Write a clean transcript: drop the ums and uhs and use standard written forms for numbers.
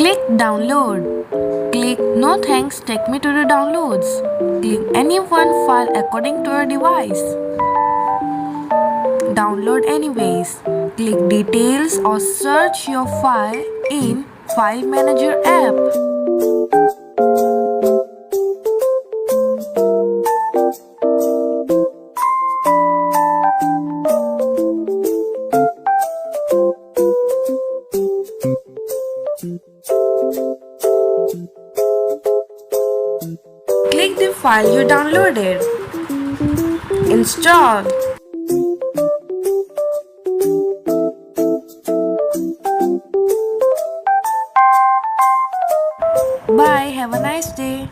Click download. Click no thanks, take me to the downloads. Click any one file according to your device. Download anyways. Click details or search your file in File Manager app. Click the file you downloaded. Install. Bye, have a nice day.